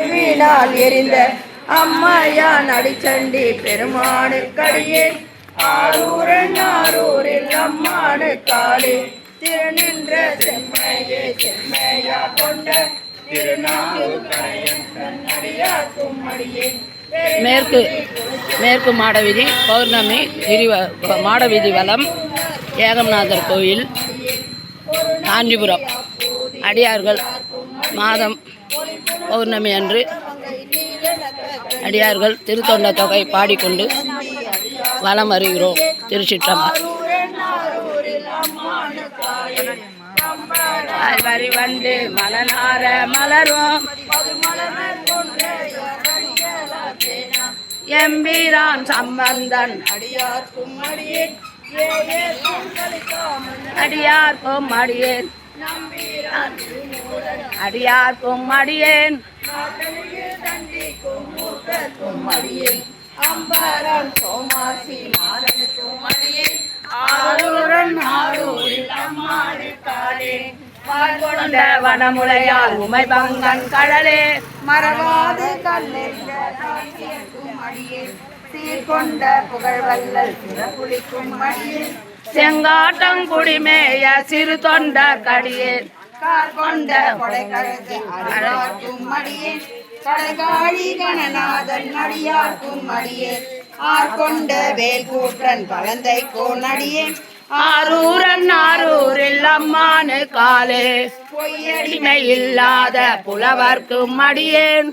வீணால் எரிந்த அம்மையான் அடிச்சண்டி பெருமானுக்கடியே ஆரூரன் ஆரூரில் அம்மானுக்காளே திருநின்ற செம்மையே செம்மையா கொண்ட திருநாவுக்கரையன் அடியே. மேற்கு மாடவீதி பௌர்ணமி மாடவீதி வலம் ஏகம்நாதர் கோயில் காஞ்சிபுரம். அடியார்கள் மாதம் பௌர்ணமி அன்று அடியார்கள் திருத்தொண்ட தொகை பாடிக்கொண்டு வலம் வருகிறோம். திருச்சிற்றம்பலம். வரி வந்து மலனார மலரும் எம்பீரான் சம்பந்தன் அடியார்க்கும் அடியேன் அடியார்க்கும் அடியேன் அடியார்க்கும் அடியேன் அம்பரம் சோமாசி மாறனுக்கும் அடியேன் ஆரூரன் ஆரூரில் அம்மானுக்காளே கொண்ட வனமுலையால் உமை பங்கன் கடலே மறவாது கல்லெறிந்த அடியேன் சீர்கொண்ட புகழ்வல்லல் சிறப்புளிக்கும் அடியேன் செங்காட்டங்குடிமேய சிறு தொண்ட கடியேன் கொண்ட கொடைக்கழகு அடியார்க்கும் அடியேன் கடைகாழி கணநாதன் அடியார்க்கும் அடியேன் ஆர்கொண்ட வேல் கூற்றன் பழந்தை கோன் அடியேன் ஆரூரன் ஆரூரில் அம்மானுக்காளே பொய்யடிமை இல்லாத புலவர்க்கும் அடியேன்